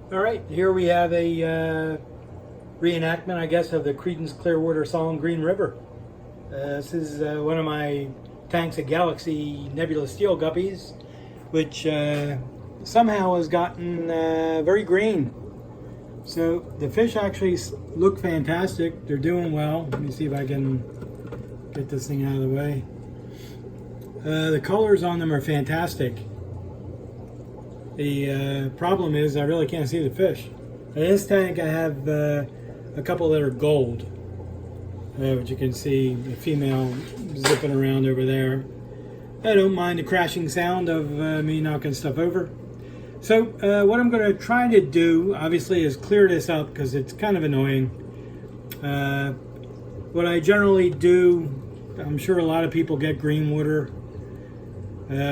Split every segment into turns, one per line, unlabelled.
All right, here we have a reenactment, I guess, of the Creedence Clearwater song Green River. This is one of my tanks of Galaxy Nebula Steel Guppies, which somehow has gotten very green. So the fish actually look fantastic. They're doing well. Let me see if I can get this thing out of the way. The colors on them are fantastic. The problem is I really can't see the fish. In this tank I have a couple that are gold, which you can see the female zipping around over there. I don't mind the crashing sound of me knocking stuff over. So what I'm going to try to do, obviously, is clear this up because it's kind of annoying. What I generally do, I'm sure a lot of people get green water,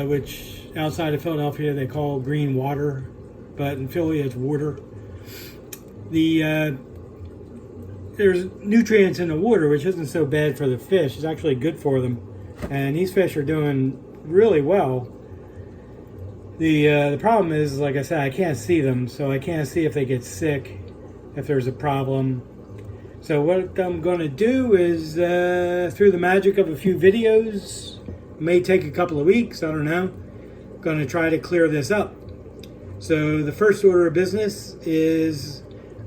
which outside of Philadelphia they call green water, but in Philly it's water. There's nutrients in the water, which isn't so bad for the fish. It's actually good for them, and these fish are doing really well. The problem is, like I said, I can't see them, so I can't see if they get sick, if there's a problem. So what I'm going to do is, through the magic of a few videos, it may take a couple of weeks, I don't know, going to try to clear this up. So the first order of business is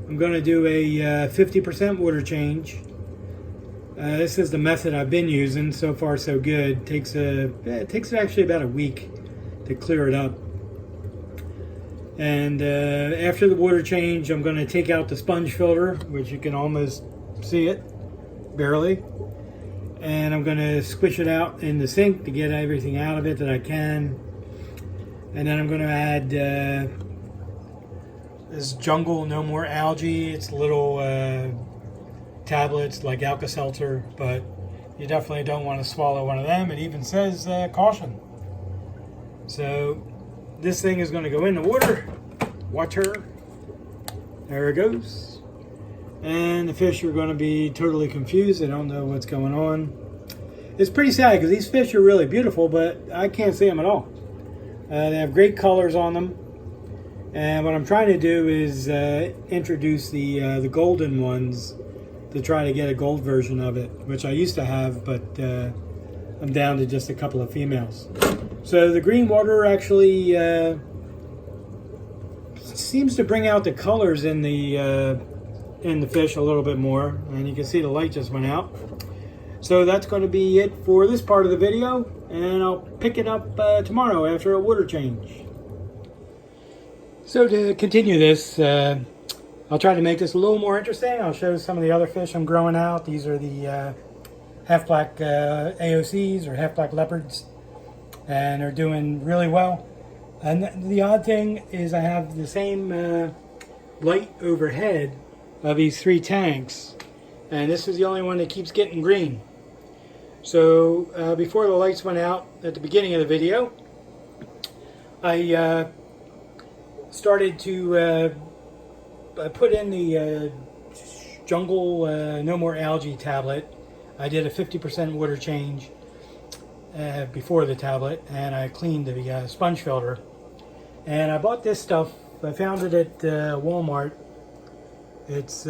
I'm going to do a 50% water change. This is the method I've been using. So far so good. It takes actually about a week to clear it up. And after the water change, I'm going to take out the sponge filter, which you can almost see it, barely. And I'm going to squish it out in the sink to get everything out of it that I can. And then I'm going to add this Jungle No More Algae. It's little tablets like Alka-Seltzer, but you definitely don't want to swallow one of them. It even says caution. So this thing is going to go in the water. Watch her. There it goes. And the fish are going to be totally confused. They don't know what's going on. It's pretty sad because these fish are really beautiful, but I can't see them at all. They have great colors on them. And what I'm trying to do is introduce the golden ones to try to get a gold version of it, which I used to have, but I'm down to just a couple of females. So the green water actually seems to bring out the colors in the fish a little bit more, and you can see the light just went out. So that's going to be it for this part of the video, and I'll pick it up tomorrow after a water change. So to continue this, I'll try to make this a little more interesting. I'll show some of the other fish I'm growing out. These are the half-black AOCs, or half-black leopards, and they're doing really well. And the odd thing is I have the same light overhead of these three tanks, and this is the only one that keeps getting green. So before the lights went out at the beginning of the video, I started to put in the Jungle No More Algae tablet. I did a 50% water change before the tablet, and I cleaned the sponge filter. And I bought this stuff. I found it at Walmart. It's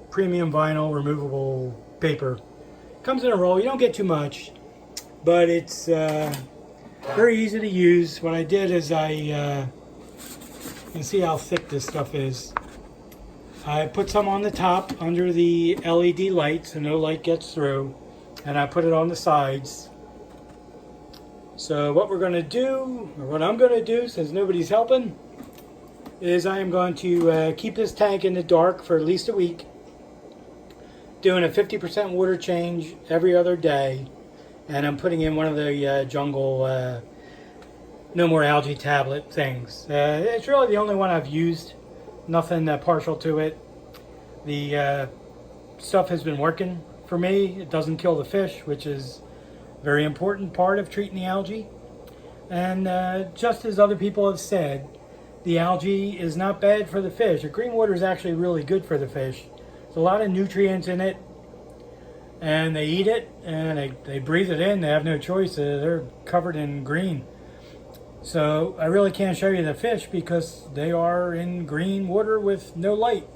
premium vinyl removable paper. Comes in a roll. You don't get too much, but it's very easy to use. What I did is you can see how thick this stuff is. I put some on the top under the LED light so no light gets through, and I put it on the sides. So what we're going to do, or what I'm going to do since nobody's helping, is I am going to keep this tank in the dark for at least a week, doing a 50% water change every other day, and I'm putting in one of the Jungle No More Algae tablet things. It's really the only one I've used. Nothing partial to it. The stuff has been working for me. It doesn't kill the fish, which is a very important part of treating the algae. And just as other people have said, the algae is not bad for the fish. The green water is actually really good for the fish. There's a lot of nutrients in it, and they eat it, and they breathe it in. They have no choice. They're covered in green. So I really can't show you the fish because they are in green water with no light.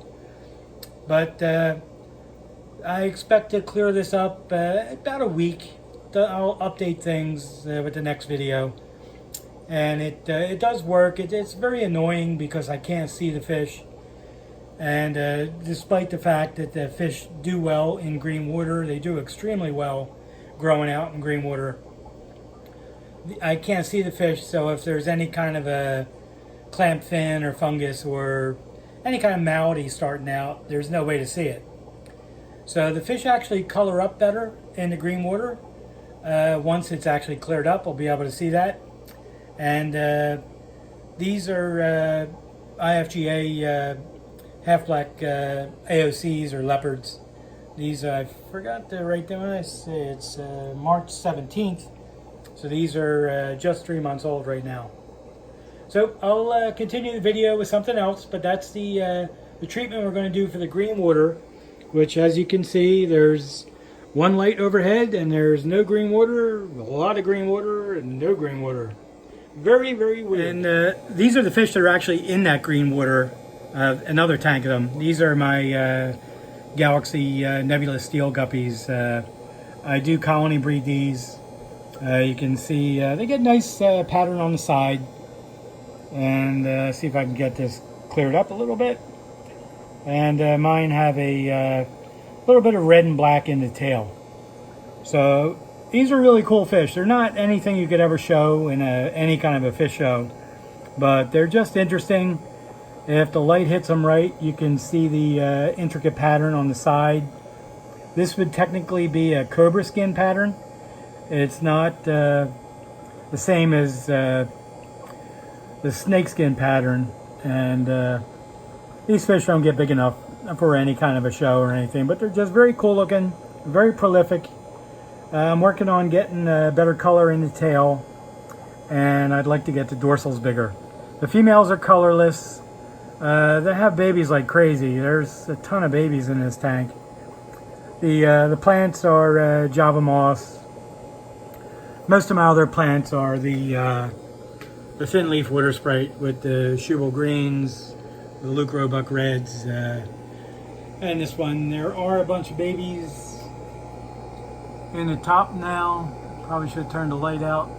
But I expect to clear this up about a week. I'll update things with the next video. And it does work. It's very annoying because I can't see the fish. And despite the fact that the fish do well in green water, they do extremely well growing out in green water, I can't see the fish, so if there's any kind of a clamp fin or fungus or any kind of malady starting out, there's no way to see it. So the fish actually color up better in the green water. Once it's actually cleared up, I'll be able to see that. And these are IFGA half-black AOCs or leopards. These, I forgot to write down, I say it's March 17th. So these are just 3 months old right now. So I'll continue the video with something else, but that's the treatment we're going to do for the green water, which, as you can see, there's one light overhead and there's no green water, a lot of green water, and no green water. Very, very weird. And these are the fish that are actually in that green water. Another tank of them. These are my Galaxy Nebulae steel guppies. I do colony breed these. You can see they get nice pattern on the side. And see if I can get this cleared up a little bit. And mine have a little bit of red and black in the tail. So these are really cool fish. They're not anything you could ever show in any kind of a fish show, but they're just interesting. If the light hits them right, you can see the intricate pattern on the side. This would technically be a cobra skin pattern. It's not the same as the snakeskin pattern. And these fish don't get big enough for any kind of a show or anything, but they're just very cool looking, very prolific. I'm working on getting better color in the tail, and I'd like to get the dorsals bigger. The females are colorless. They have babies like crazy. There's a ton of babies in this tank. The plants are Java moss. Most of my other plants are the thin leaf water sprite with the Schubel greens, the Luke Roebuck reds, and this one. There are a bunch of babies in the top now. Probably should turn the light out.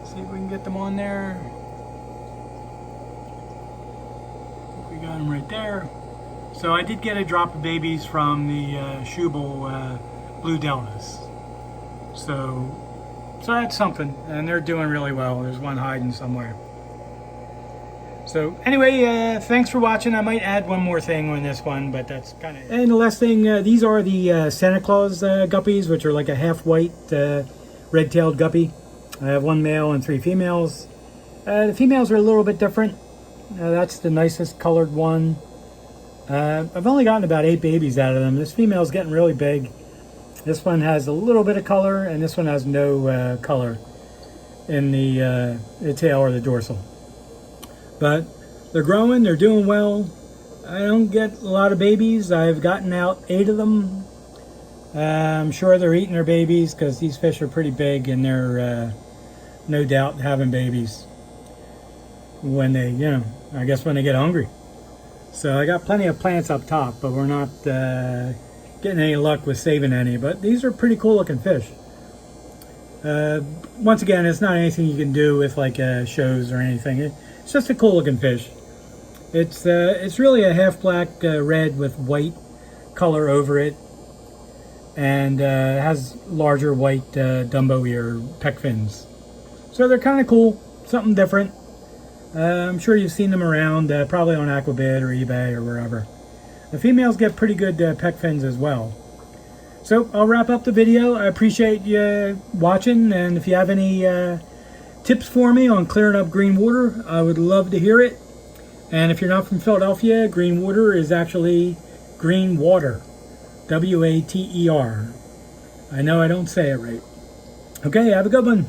See if we can get them on there. We got them right there. So I did get a drop of babies from the Schubel blue deltas. So that's something, and they're doing really well. There's one hiding somewhere. So anyway, thanks for watching. I might add one more thing on this one, but that's kind of. And the last thing, these are the Santa Claus guppies, which are like a half-white red-tailed guppy. I have one male and 3 females. The females are a little bit different. That's the nicest colored one. I've only gotten about 8 babies out of them. This female's getting really big. This one has a little bit of color, and this one has no color in the tail or the dorsal. But they're growing, they're doing well. I don't get a lot of babies. I've gotten out 8 of them. I'm sure they're eating their babies because these fish are pretty big, and they're no doubt having babies when they, I guess when they get hungry. So I got plenty of plants up top, but we're not getting any luck with saving any. But these are pretty cool looking fish. Once again, it's not anything you can do with like shows or anything. It's just a cool looking fish. It's really a half black red with white color over it, and it has larger white Dumbo ear pec fins. So they're kind of cool, something different. I'm sure you've seen them around, probably on Aquabid or eBay or wherever. The females get pretty good pec fins as well. So I'll wrap up the video. I appreciate you watching, and if you have any tips for me on clearing up green water, I would love to hear it. And if you're not from Philadelphia, green water is actually green water. W-A-T-E-R. I know I don't say it right. Okay, have a good one.